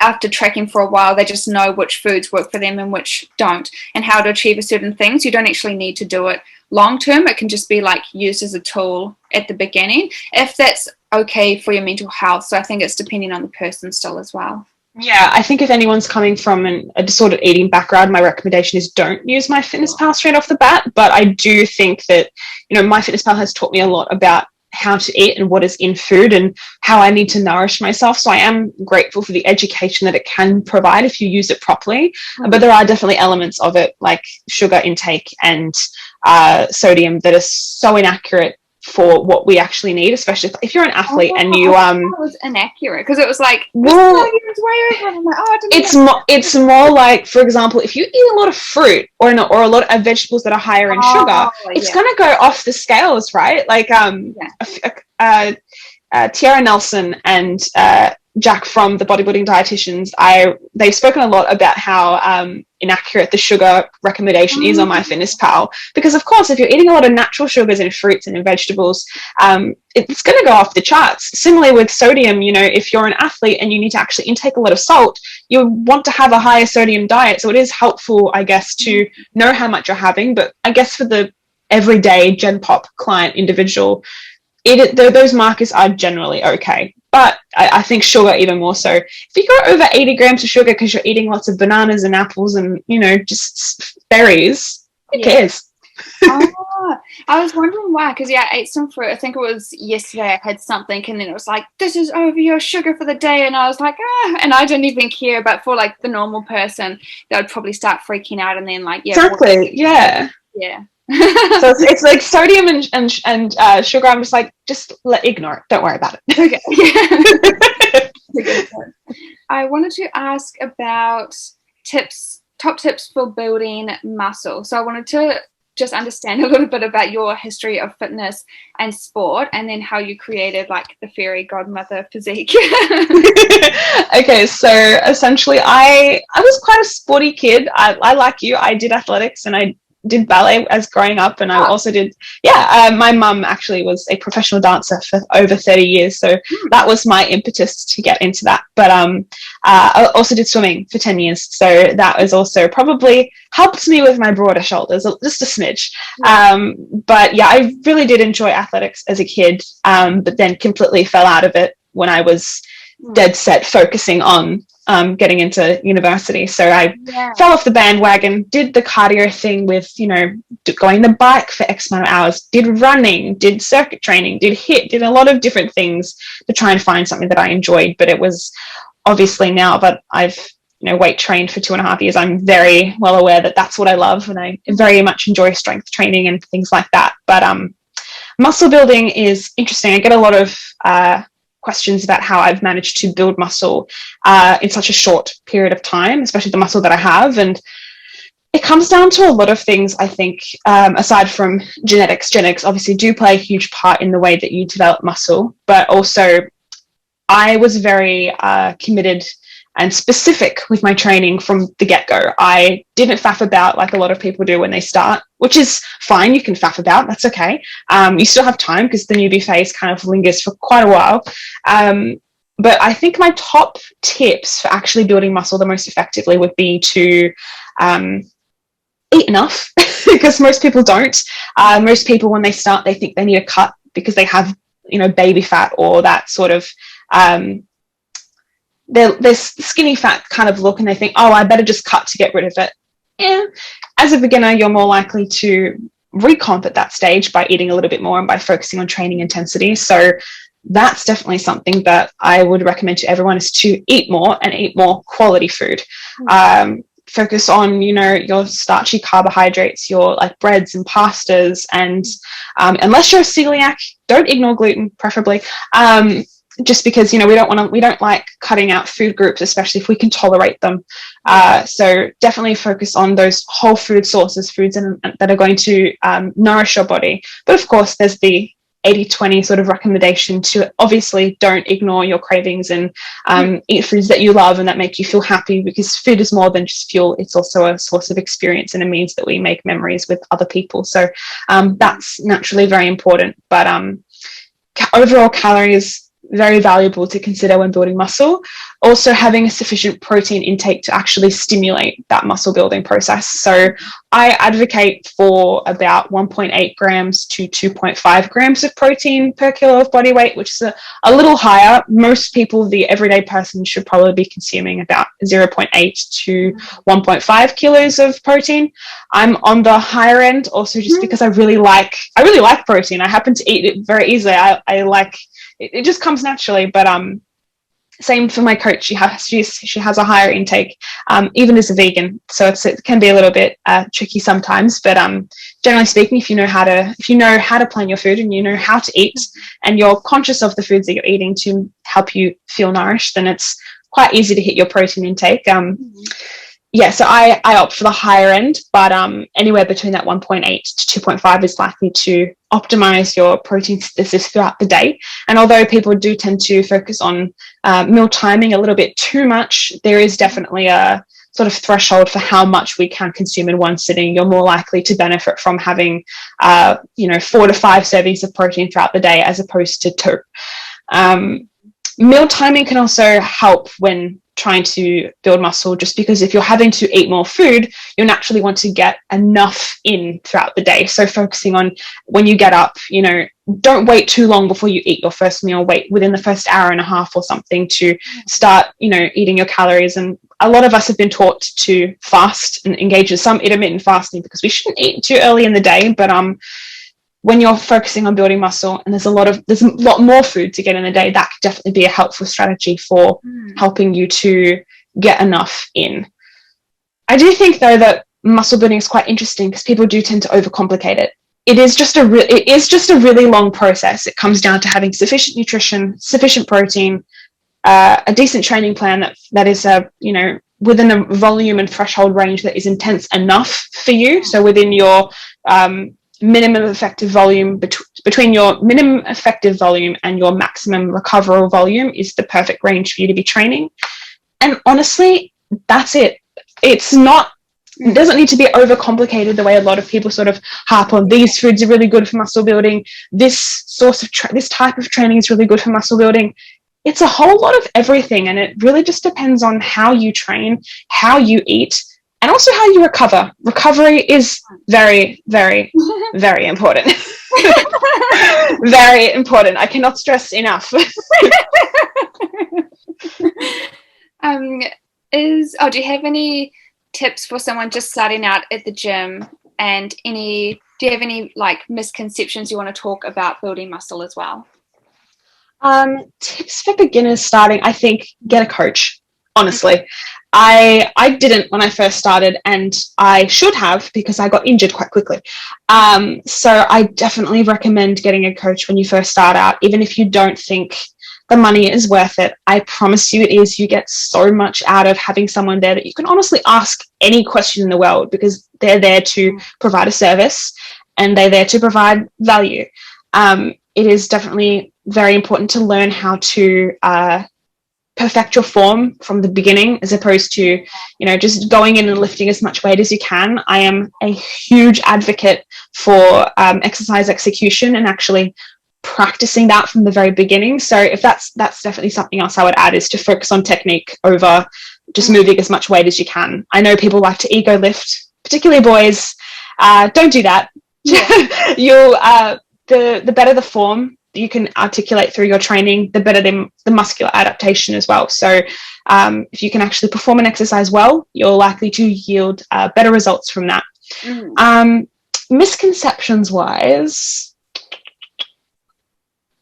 after tracking for a while, they just know which foods work for them and which don't, and how to achieve a certain thing. So you don't actually need to do it long term. It can just be like used as a tool at the beginning, if that's okay for your mental health. So I think it's depending on the person still as well. Yeah, I think if anyone's coming from a disordered eating background, my recommendation is don't use MyFitnessPal straight off the bat. But I do think that, MyFitnessPal has taught me a lot about how to eat and what is in food and how I need to nourish myself. So I am grateful for the education that it can provide if you use it properly. But there are definitely elements of it, like sugar intake and sodium, that are so inaccurate for what we actually need, especially if you're an athlete and you it was inaccurate because it was like, well, way over. I'm like, oh, it's more like, for example, if you eat a lot of fruit or a lot of vegetables that are higher in sugar, it's going to go off the scales, right? Like Tiara Nelson and Jack from the Bodybuilding Dietitians, they've spoken a lot about how inaccurate the sugar recommendation is on MyFitnessPal, because of course if you're eating a lot of natural sugars in fruits and in vegetables, it's going to go off the charts. Similarly with sodium, if you're an athlete and you need to actually intake a lot of salt, you want to have a higher sodium diet. So it is helpful, I guess, to know how much you're having, but I guess for the everyday Gen Pop client individual, those markers are generally okay. But I think sugar even more so. If you go over 80 grams of sugar because you're eating lots of bananas and apples and, just berries, who cares? I was wondering why, because I ate some fruit. I think it was yesterday I had something, and then it was like, this is over your sugar for the day, and I was like, and I didn't even care. But for like the normal person, they would probably start freaking out, and then like, exactly, yeah. So it's like sodium and sugar. I'm just like, ignore it. Don't worry about it. Okay. I wanted to ask about top tips for building muscle. So I wanted to just understand a little bit about your history of fitness and sport, and then how you created like the fairy godmother physique. Okay, so essentially I was quite a sporty kid. I like you. I did athletics and I did ballet as growing up, and I also did my mum actually was a professional dancer for over 30 years, so that was my impetus to get into that. But I also did swimming for 10 years, so that was also probably helped me with my broader shoulders just a smidge. But I really did enjoy athletics as a kid, but then completely fell out of it when I was dead set focusing on getting into university. So I fell off the bandwagon, did the cardio thing with, going the bike for X amount of hours, did running, did circuit training, did HIIT, did a lot of different things to try and find something that I enjoyed. But it was obviously, now that I've, weight trained for 2.5 years, I'm very well aware that that's what I love. And I very much enjoy strength training and things like that. But muscle building is interesting. I get a lot of questions about how I've managed to build muscle in such a short period of time, especially the muscle that I have. And it comes down to a lot of things, I think, aside from genetics. Genetics obviously do play a huge part in the way that you develop muscle, but also I was very committed and specific with my training from the get-go. I didn't faff about like a lot of people do when they start, which is fine. You can faff about, that's okay. You still have time because the newbie phase kind of lingers for quite a while. But I think my top tips for actually building muscle the most effectively would be to eat enough, because most people don't. Most people, when they start, they think they need a cut because they have, baby fat or that sort of this skinny fat kind of look, and they think, oh, I better just cut to get rid of it. As a beginner, you're more likely to recomp at that stage by eating a little bit more and by focusing on training intensity. So that's definitely something that I would recommend to everyone, is to eat more and eat more quality food. Focus on, your starchy carbohydrates, your like breads and pastas, and unless you're a celiac, don't ignore gluten, preferably. Just because, we don't like cutting out food groups, especially if we can tolerate them. So definitely focus on those whole food sources, foods that are going to nourish your body. But of course, there's the 80-20 sort of recommendation to obviously don't ignore your cravings and eat foods that you love and that make you feel happy, because food is more than just fuel. It's also a source of experience and a means that we make memories with other people. So that's naturally very important. But overall calories, very valuable to consider when building muscle. Also, having a sufficient protein intake to actually stimulate that muscle building process. So I advocate for about 1.8 grams to 2.5 grams of protein per kilo of body weight, which is a little higher. Most people, the everyday person, should probably be consuming about 0.8 to 1.5 kilos of protein. I'm on the higher end also just because I really like protein. I happen to eat it very easily. I like it just comes naturally, but same for my coach. She has a higher intake, even as a vegan. So it can be a little bit tricky sometimes. But generally speaking, if you know how to plan your food and you know how to eat, and you're conscious of the foods that you're eating to help you feel nourished, then it's quite easy to hit your protein intake. Yeah, so I opt for the higher end, but anywhere between that 1.8 to 2.5 is likely to optimize your protein synthesis throughout the day. And although people do tend to focus on meal timing a little bit too much, there is definitely a sort of threshold for how much we can consume in one sitting. You're more likely to benefit from having 4 to 5 servings of protein throughout the day as opposed to 2. Meal timing can also help when trying to build muscle, just because if you're having to eat more food, you'll naturally want to get enough in throughout the day. So focusing on when you get up, don't wait too long before you eat your first meal. Wait within the first hour and a half or something to start, eating your calories. And a lot of us have been taught to fast and engage in some intermittent fasting because we shouldn't eat too early in the day. But when you're focusing on building muscle and there's a lot more food to get in a day, that could definitely be a helpful strategy for helping you to get enough in. I do think though that muscle building is quite interesting because people do tend to overcomplicate it. It is just a really long process. It comes down to having sufficient nutrition, sufficient protein, a decent training plan that is within a volume and threshold range that is intense enough for you. So within your minimum effective volume, between your minimum effective volume and your maximum recoverable volume is the perfect range for you to be training. And honestly, that's it. It doesn't need to be overcomplicated the way a lot of people sort of harp on. These foods are really good for muscle building. This type of training is really good for muscle building. It's a whole lot of everything, and it really just depends on how you train, how you eat, and also how you recover. Recovery is very, very, very important. Very important. I cannot stress enough. Do you have any tips for someone just starting out at the gym, and do you have any misconceptions you want to talk about building muscle as well? Tips for beginners starting, I think get a coach, honestly. I didn't when I first started, and I should have because I got injured quite quickly. So I definitely recommend getting a coach when you first start out, even if you don't think the money is worth it. I promise you it is. You get so much out of having someone there that you can honestly ask any question in the world because they're there to provide a service and they're there to provide value. It is definitely very important to learn how to perfect your form from the beginning as opposed to, just going in and lifting as much weight as you can. I am a huge advocate for exercise execution and actually practicing that from the very beginning. So if that's definitely something else I would add, is to focus on technique over just moving as much weight as you can. I know people like to ego lift, particularly boys. Don't do that. Yeah. The better the form you can articulate through your training, the better the muscular adaptation as well. So if you can actually perform an exercise well, you're likely to yield better results from that. Misconceptions wise,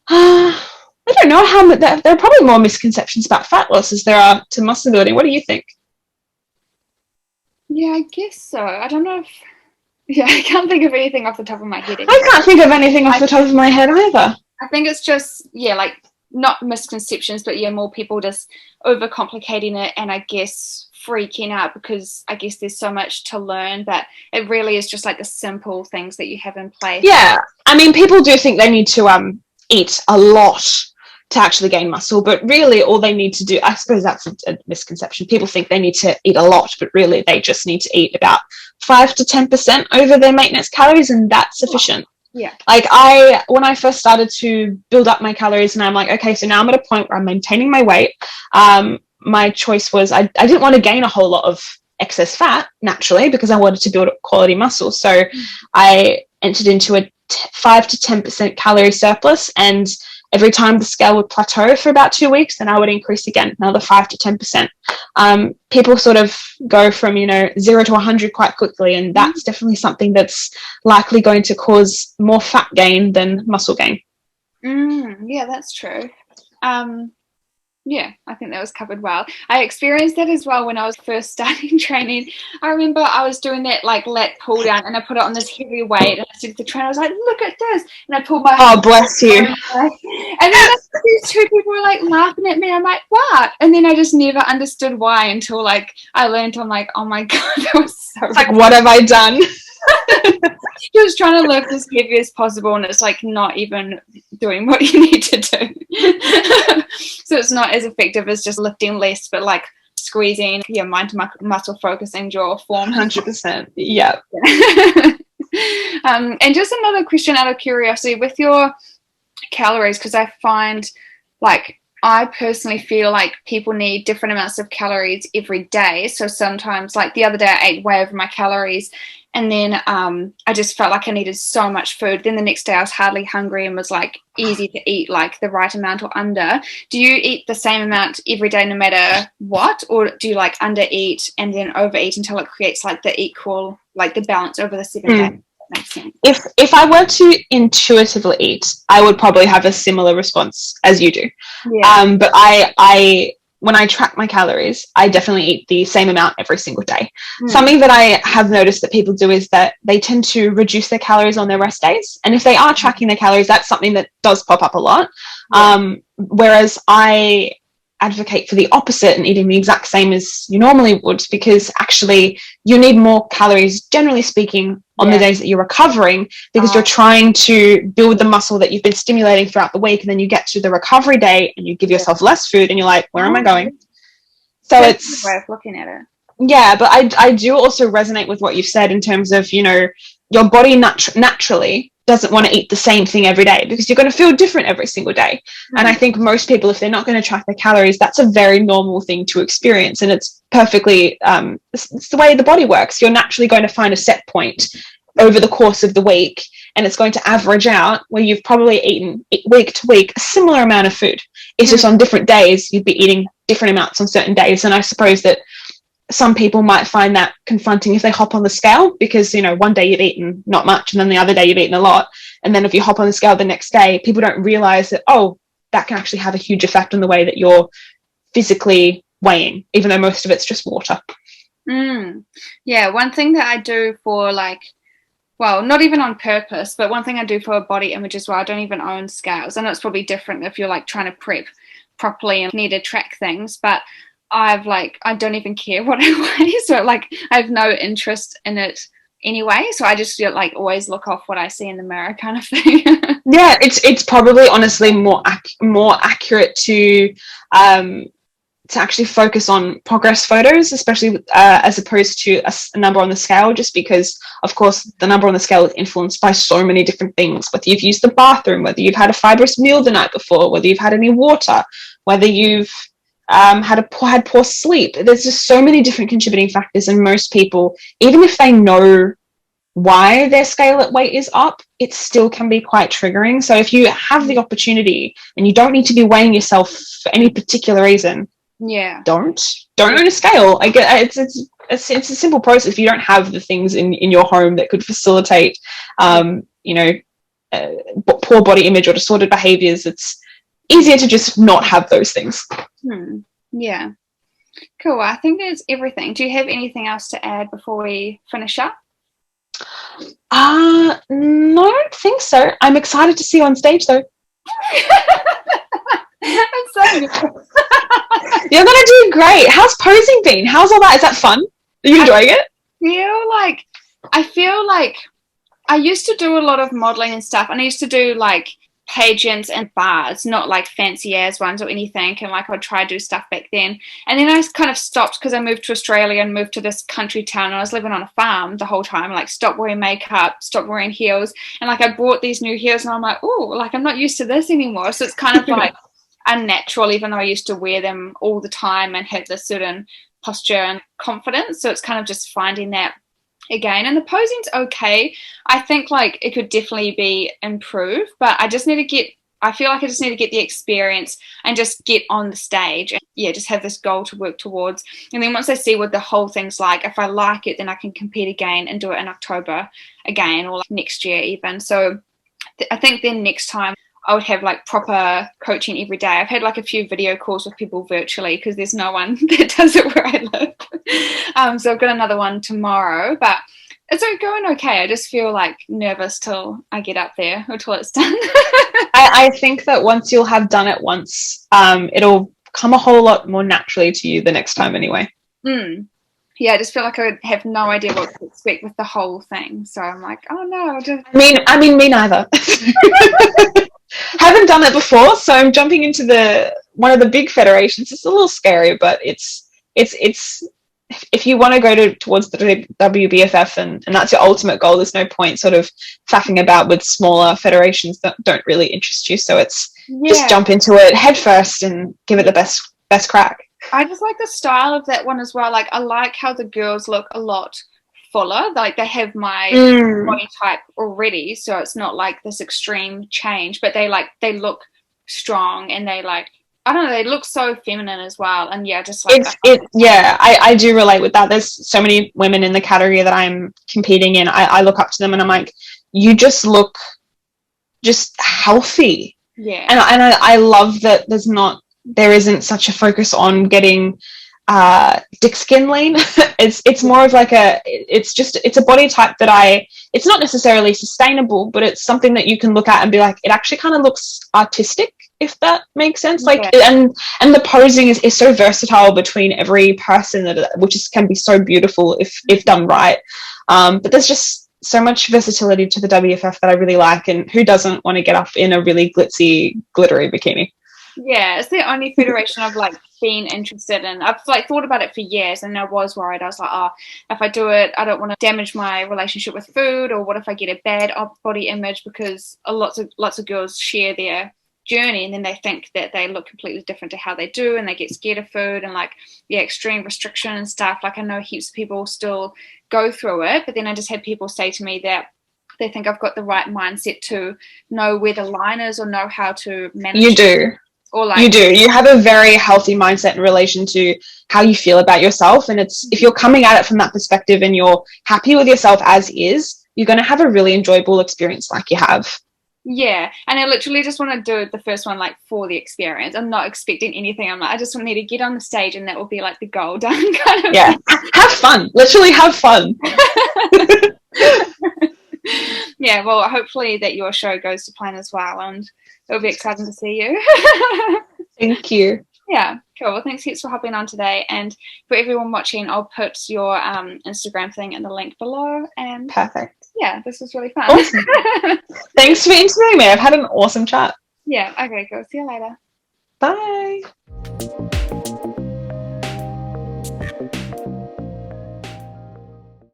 I don't know how much. There are probably more misconceptions about fat loss as there are to muscle building. What do you think? Yeah, I guess so. I don't know if... Yeah, I can't think of anything off the top of my head anymore. I can't think of anything off the top of my head either. I think it's just, not misconceptions, but more people just overcomplicating it and I guess freaking out because I guess there's so much to learn, but it really is just the simple things that you have in place. Yeah, I mean, people do think they need to eat a lot to actually gain muscle, but really all they need to do, I suppose that's a misconception. People think they need to eat a lot, but really they just need to eat about 5 to 10% over their maintenance calories, and that's sufficient. Yeah. Like when I first started to build up my calories, and I'm like, okay, so now I'm at a point where I'm maintaining my weight. My choice was I didn't want to gain a whole lot of excess fat naturally because I wanted to build up quality muscle. So I entered into a 5 to 10% calorie surplus, and every time the scale would plateau for about 2 weeks, then I would increase again, another 5 to 10%. People sort of go from, 0 to 100 quite quickly, and that's definitely something that's likely going to cause more fat gain than muscle gain. Yeah, that's true. Yeah, I think that was covered well. I experienced that as well when I was first starting training. I remember I was doing that like lat pull down, and I put it on this heavy weight, and I said to the trainer, I was like, look at this. And I pulled my Oh, bless you. And then these two people were like laughing at me. I'm like, what? And then I just never understood why until like I learned. I'm like, oh my God, that was so It's like, what have I done? You're just trying to lift as heavy as possible, and it's like not even doing what you need to do. So it's not as effective as just lifting less, but like squeezing your mind to muscle focusing jaw form. 100%. Yeah. And just another question out of curiosity with your calories, because I find like I personally feel like people need different amounts of calories every day. So sometimes, like the other day, I ate way over my calories, and then I just felt like I needed so much food. Then the next day I was hardly hungry and was like easy to eat like the right amount or under. Do you eat the same amount every day no matter what? Or do you like under eat and then overeat until it creates like the equal, like the balance over the 7 days? That makes sense. If I were to intuitively eat, I would probably have a similar response as you do. Yeah. But I when I track my calories, I definitely eat the same amount every single day. Something that I have noticed that people do is that they tend to reduce their calories on their rest days. And if they are tracking their calories, that's something that does pop up a lot. Yeah. Whereas I advocate for the opposite and eating the exact same as you normally would, because actually you need more calories, generally speaking, on the days that you're recovering, because you're trying to build the muscle that you've been stimulating throughout the week, and then you get to the recovery day and you give yourself less food and you're like, where am I going? So that's a way of looking at it. Yeah, but I do also resonate with what you've said in terms of, your body naturally doesn't want to eat the same thing every day, because you're going to feel different every single day. And I think most people, if they're not going to track their calories, that's a very normal thing to experience. And it's perfectly, it's the way the body works. You're naturally going to find a set point over the course of the week, and it's going to average out where you've probably eaten week to week a similar amount of food. It's just on different days, you'd be eating different amounts on certain days. And I suppose that some people might find that confronting if they hop on the scale, because, one day you've eaten not much and then the other day you've eaten a lot. And then if you hop on the scale the next day, people don't realize that, that can actually have a huge effect on the way that you're physically weighing, even though most of it's just water. Yeah, one thing that I do for not even on purpose, but one thing I do for body image as well, I don't even own scales. I know it's probably different if you're like trying to prep properly and need to track things, but I don't even care what I weigh, so like I have no interest in it anyway. So I just always look off what I see in the mirror, kind of thing. Yeah, it's probably honestly more accurate to actually focus on progress photos, especially as opposed to a number on the scale, just because, of course, the number on the scale is influenced by so many different things. Whether you've used the bathroom, whether you've had a fibrous meal the night before, whether you've had any water, whether you've had poor sleep. There's just so many different contributing factors, and most people, even if they know why their scale at weight is up, it still can be quite triggering. So if you have the opportunity and you don't need to be weighing yourself for any particular reason, don't own a scale. I get it's a simple process. If you don't have the things in your home that could facilitate poor body image or disordered behaviors, it's easier to just not have those things. Yeah. Cool. I think that's everything. Do you have anything else to add before we finish up? No, I don't think so. I'm excited to see you on stage, though. I'm so good. You're gonna do great. How's posing been? How's all that? Is that fun? Are you enjoying it? I feel like I used to do a lot of modeling and stuff, and I used to do pageants and bars, not like fancy ass ones or anything. And like I'd try to do stuff back then. And then I kind of stopped because I moved to Australia and moved to this country town, and I was living on a farm the whole time. Like stopped wearing makeup, stopped wearing heels, and like I bought these new heels and I'm like, oh, like I'm not used to this anymore. So it's kind of like unnatural, even though I used to wear them all the time and had this certain posture and confidence. So it's kind of just finding that again. And the posing's okay. I think like it could definitely be improved, but I just need to get, I feel like I just need to get the experience and just get on the stage and yeah, just have this goal to work towards. And then once I see what the whole thing's like, if I like it, then I can compete again and do it in October again, or like next year even. So I think then next time I would have like proper coaching every day. I've had like a few video calls with people virtually because there's no one that does it where I live. So I've got another one tomorrow, but it's going okay. I just feel like nervous till I get up there or till it's done. I think that once you'll have done it once, it'll come a whole lot more naturally to you the next time anyway. Yeah, I just feel like I have no idea what to expect with the whole thing. So I'm like, oh no. I mean, me neither. Haven't done it before, so I'm jumping into one of the big federations. It's a little scary, but it's if you want to go towards the WBFF and that's your ultimate goal, there's no point sort of faffing about with smaller federations that don't really interest you. So it's just jump into it head first and give it the best crack. I just like the style of that one as well. Like I like how the girls look a lot fuller, like they have my body type already, so it's not like this extreme change, but they look strong and they like, I don't know, they look so feminine as well. And yeah, just like I do relate with that. There's so many women in the category that I'm competing in. I look up to them and I'm like, you just look just healthy. Yeah. And I love that there isn't such a focus on getting dick skin lean. It's more of like it's a body type that it's not necessarily sustainable, but it's something that you can look at and be like, it actually kind of looks artistic, if that makes sense. Like and the posing is so versatile between every person which can be so beautiful if done right. But there's just so much versatility to the WFF that I really like, and who doesn't want to get up in a really glitzy, glittery bikini? Yeah, it's the only federation I've like been interested in. I've like thought about it for years, and I was worried. I was like, oh, if I do it, I don't want to damage my relationship with food, or what if I get a bad body image? Because lots of girls share their journey, and then they think that they look completely different to how they do, and they get scared of food and like extreme restriction and stuff. Like I know heaps of people still go through it, but then I just had people say to me that they think I've got the right mindset to know where the line is or know how to manage. You do. You do. You have a very healthy mindset in relation to how you feel about yourself. And if you're coming at it from that perspective and you're happy with yourself as is, you're going to have a really enjoyable experience like you have. Yeah. And I literally just want to do the first one like for the experience. I'm not expecting anything. I'm like, I just need to get on the stage and that will be like the goal done kind of. Yeah. Have fun. Literally have fun. Yeah. Well, hopefully that your show goes to plan as well. And it'll be exciting to see you. Thank you. Yeah, cool. Well, thanks heaps for hopping on today. And for everyone watching, I'll put your Instagram thing in the link below. And perfect. Yeah, this was really fun. Awesome. Thanks for interviewing me. I've had an awesome chat. Yeah, okay, cool. See you later. Bye.